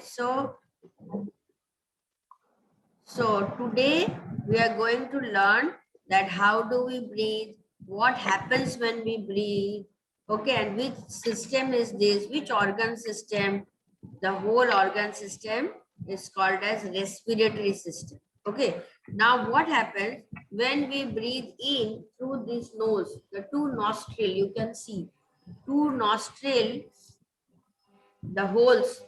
So today we are going to learn that how do we breathe, what happens when we breathe, okay, and which system is this, which organ system. The whole organ system is called as respiratory system. Okay, now what happens when we breathe in through this nose, the two nostril, you can see two nostril, the holes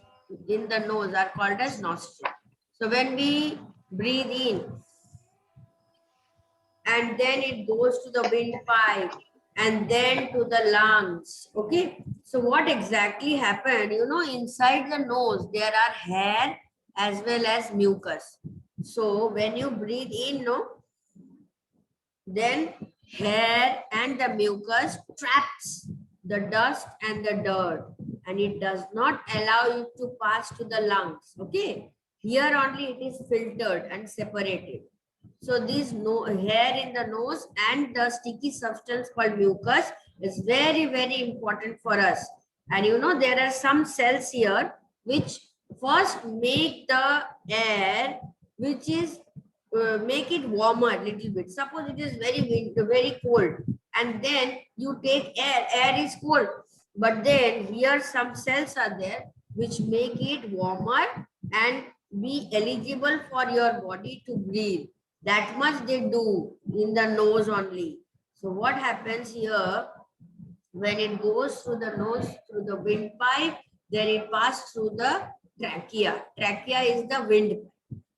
in the nose are called as nostril. So when we breathe in and then it goes to the windpipe and then to the lungs. Okay. So what exactly happened? You know, inside the nose, there are hair as well as mucus. So when you breathe in, no, then hair and the mucus traps the dust and the dirt, and it does not allow you to pass to the lungs. Okay. Here only it is filtered and separated. So this no hair in the nose and the sticky substance called mucus is very, very important for us. And you know, there are some cells here which first make the air, which is make it warmer a little bit. Suppose it is very cold, and then you take air. Air is cold, but then here some cells are there which make it warmer and be eligible for your body to breathe. That much they do in the nose only. So what happens here, when it goes through the nose, through the windpipe, then it passes through the trachea. Trachea is the windpipe.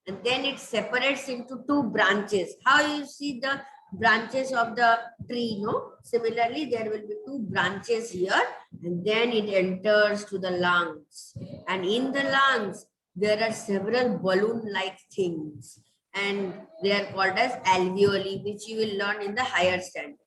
And then it separates into two branches. How you see the branches of the tree, no? Similarly, there will be two branches here, and then it enters to the lungs. And in the lungs, there are several balloon-like things, and they are called as alveoli, which you will learn in the higher standard.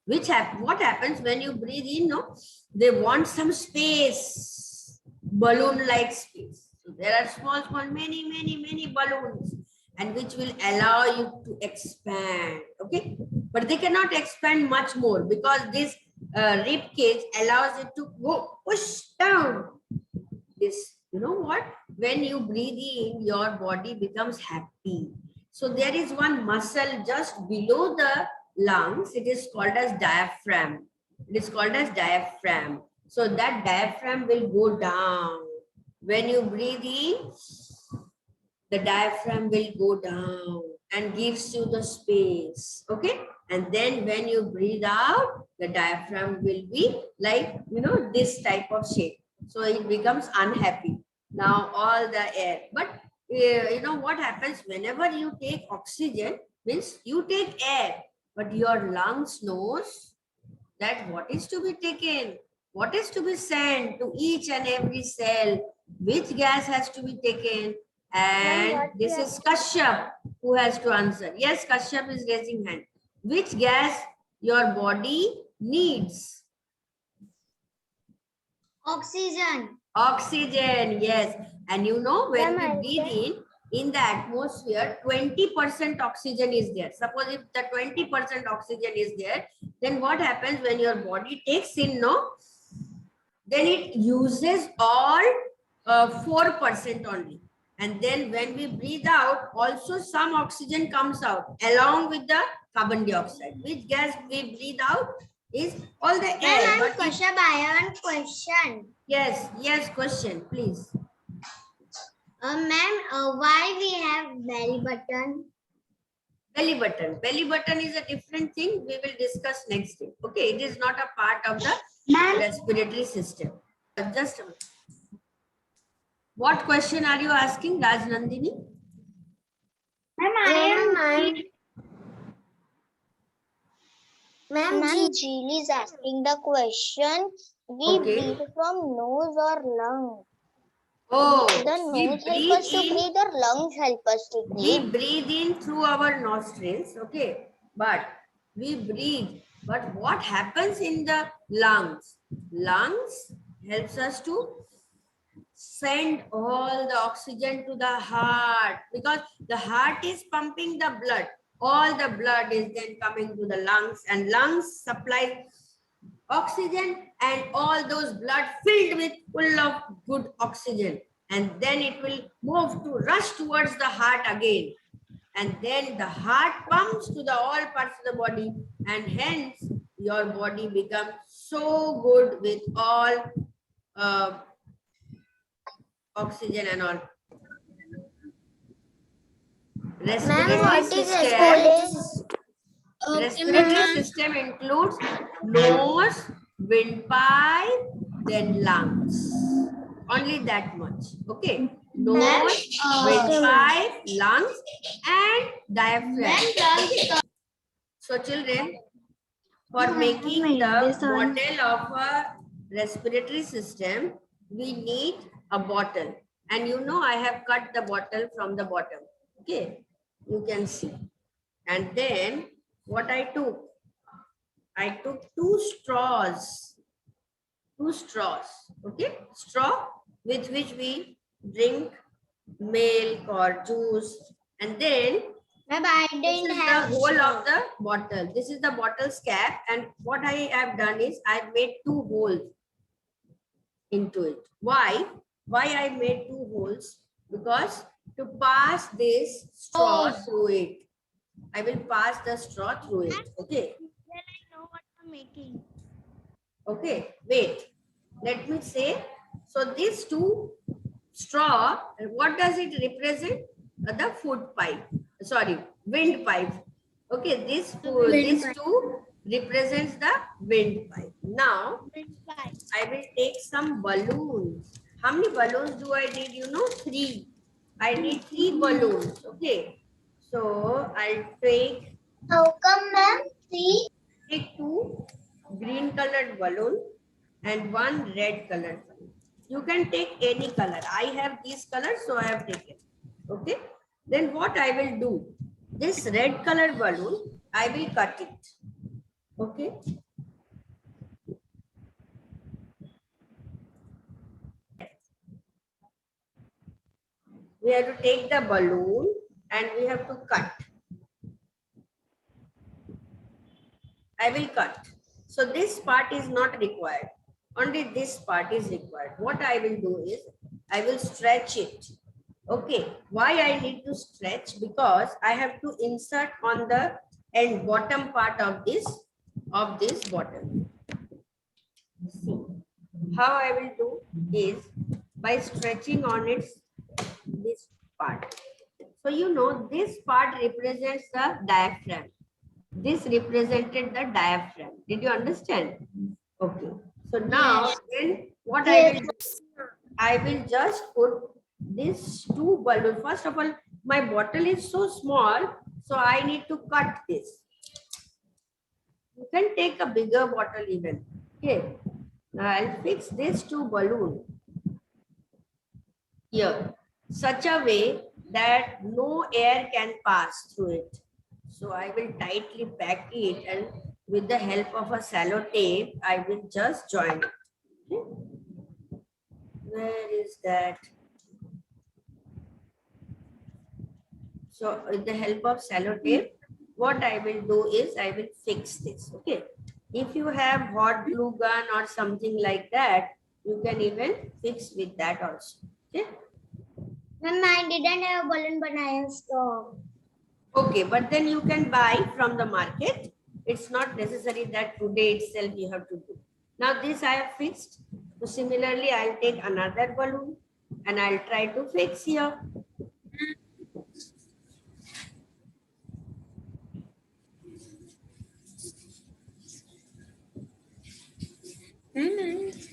What happens when you breathe in, no? They want some space, balloon-like space. So there are small, many balloons, and which will allow you to expand. Okay, but they cannot expand much more because this rib cage allows it to go push down. This, you know what? When you breathe in, your body becomes happy. So there is one muscle just below the lungs. It is called as diaphragm. It is called as diaphragm. So that diaphragm will go down. When you breathe in, the diaphragm will go down and gives you the space. Okay. And then when you breathe out, the diaphragm will be like, you know, this type of shape. So it becomes unhappy. Now all the air. But you know what happens whenever you take oxygen, means you take air, but your lungs knows that what is to be taken, what is to be sent to each and every cell, which gas has to be taken. And this is Kashyap who has to answer. Yes, Kashyap is raising hand. Which gas your body needs? Oxygen. Oxygen, yes. And you know, when we breathe in the atmosphere, 20% oxygen is there. Suppose if the 20% oxygen is there, then what happens when your body takes in, no? Then it uses all 4% only. And then when we breathe out, also some oxygen comes out along with the carbon dioxide. Which gas we breathe out is all the air. But I have a question. Yes, question, please. Ma'am, why we have belly button? Belly button. Belly button is a different thing. We will discuss next day. Okay, it is not a part of the respiratory system. Just a minute. What question are you asking, Raj Nandini? Ma'am, Jill is asking the question, we breathe from nose or lung? Oh, the nose help us to breathe or lungs help us to breathe? We breathe in through our nostrils, okay, but we breathe. But what happens in the lungs? Lungs helps us to send all the oxygen to the heart, because the heart is pumping the blood. All the blood is then coming to the lungs, and lungs supply oxygen, and all those blood filled with full of good oxygen. and then it will move to rush towards the heart again. And then the heart pumps to the all parts of the body, and hence your body becomes so good with all oxygen and all. Respiratory system includes nose, windpipe, then lungs. Only that much. Okay. Nose, windpipe, lungs, and diaphragm. So children, for making the model of a respiratory system, we need a bottle. And you know I have cut the bottle from the bottom. Okay. You can see. And then what I took two straws. Okay, straw with which we drink milk or juice, and then Ma'am, I this didn't is have the whole of the bottle. This is the bottle's cap, and what I have done is I've made two holes into it. Why I made two holes? Because to pass this straw through it. I will pass the straw through it. Okay. Then I know what I'm making. Okay, wait. Let me say. So these two straw, what does it represent? The food pipe. Sorry, wind pipe. Okay, these two represents the wind pipe. Now I will take some balloons. How many balloons do I need? You know, 3. I need 3 balloons. Okay. So I'll take How come, ma'am? 3? take 2 green colored balloon and 1 red colored balloon. You can take any color. I have these colors, so I have taken. Okay. Then what I will do? This red colored balloon, I will cut it. Okay. We have to take the balloon and we have to cut. I will cut. So this part is not required. Only this part is required. What I will do is, I will stretch it. Okay. Why I need to stretch? Because I have to insert on the end bottom part of this bottle. See. How I will do is by stretching on its this part. So you know this part represents the diaphragm. This represented the diaphragm. Did you understand? Okay. So now then what I will do, I will just put these 2 balloons. First of all, my bottle is so small, so I need to cut this. You can take a bigger bottle even. Okay. Now I'll fix these 2 balloons here, such a way that no air can pass through it. So I will tightly pack it, and with the help of a sellotape, I will just join it. Okay. Where is that? So with the help of sellotape, what I will do is I will fix this. Okay. If you have hot glue gun or something like that, you can even fix with that also. Okay. Ma'am, I didn't have balloon, but I have straw. Okay, but then you can buy from the market. It's not necessary that today itself you have to do. Now this I have fixed. So similarly, I'll take another balloon and I'll try to fix here. This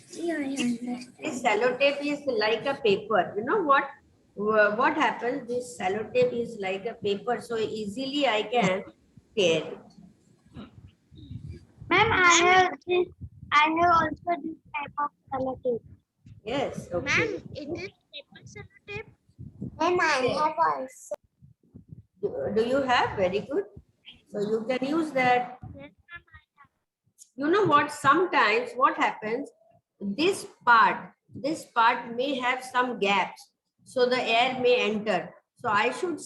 sellotape is like a paper. You know what? What happens? This sellotape is like a paper, so easily I can tear it. Ma'am, I have also this type of sellotape. Yes. Okay. Ma'am, it is paper sellotape. Ma'am, I have also. Do you have? Very good. So you can use that. Yes, ma'am, I have. You know what? Sometimes what happens? This part may have some gaps, so the air may enter. So I should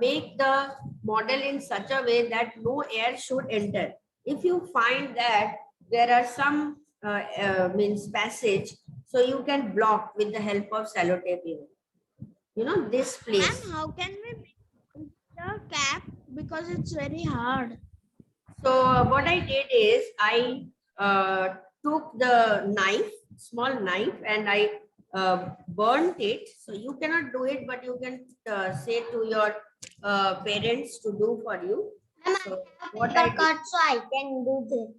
make the model in such a way that no air should enter. If you find that there are some means passage, so you can block with the help of sellotape even. You know, this place. Ma'am, how can we make the cap? Because it's very hard. So what I did is I took the knife, small knife, and I burnt it. So you cannot do it, but you can say to your parents to do for you. So what I did, so I can do this.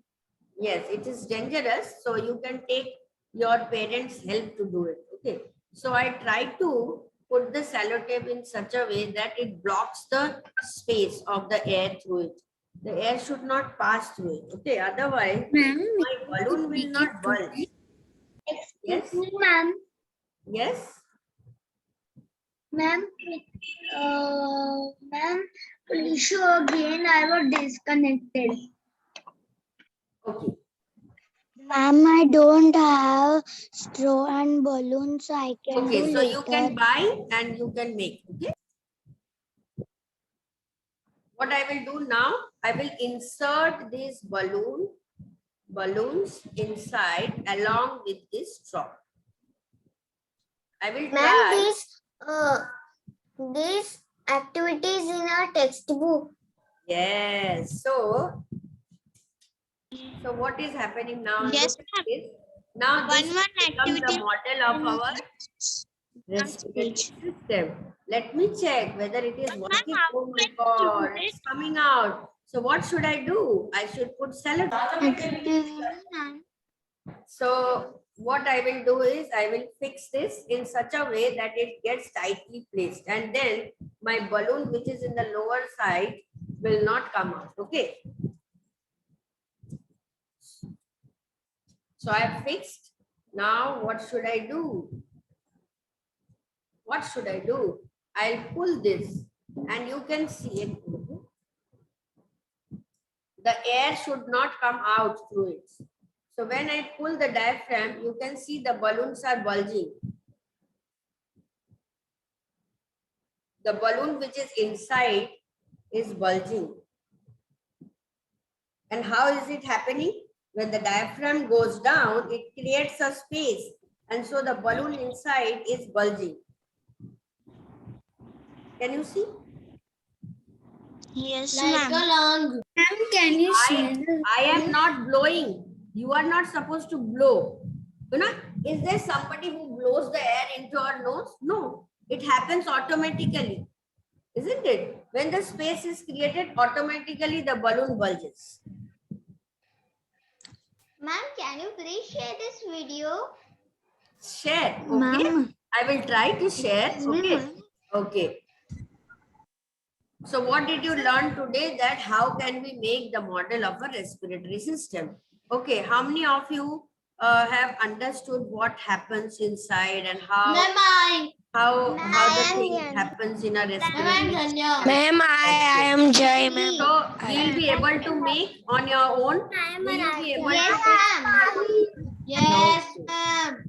yes, it is dangerous. So you can take your parents' help to do it. Okay. So I tried to put the sellotape in such a way that it blocks the space of the air through it. The air should not pass through it. Okay. Otherwise, my balloon will not bulge. Yes. Excuse me, ma'am. Yes. Ma'am, ma'am, please show again. I was disconnected. Okay. Ma'am, I don't have straw and balloons. I can Okay. do So you later. can buy and you can make. Okay. What I will do now, I will insert these balloons inside along with this straw. I will try. These activities in our textbook. Yes. So what is happening now? Yes, Look at this. Now One this more becomes the activity. model of our respiratory system. Let me check whether it is working. how Oh my can we God, do it's coming out. So what should I do? I should put sellotape. So what I will do is I will fix this in such a way that it gets tightly placed, and then my balloon, which is in the lower side, will not come out. Okay. So I have fixed. Now what should I do? What should I do? I'll pull this and you can see it. The air should not come out through it. So when I pull the diaphragm, you can see the balloons are bulging. The balloon which is inside is bulging. And how is it happening? When the diaphragm goes down, it creates a space. And so the balloon inside is bulging. Can you see? Yes, ma'am. Ma'am, can you see? I am not blowing. You are not supposed to blow. You know, is there somebody who blows the air into our nose? No, it happens automatically. Isn't it? When the space is created, automatically the balloon bulges. Ma'am, can you please share this video? Share. Okay. I will try to share. Okay. Okay. So what did you learn today? That how can we make the model of a respiratory system? Okay. How many of you have understood what happens inside and how the thing happens in a respiratory system? Ma'am, I am Jai, ma'am. So we'll be able to make on your own. Will you be able to? Yes, ma'am. Yes, ma'am.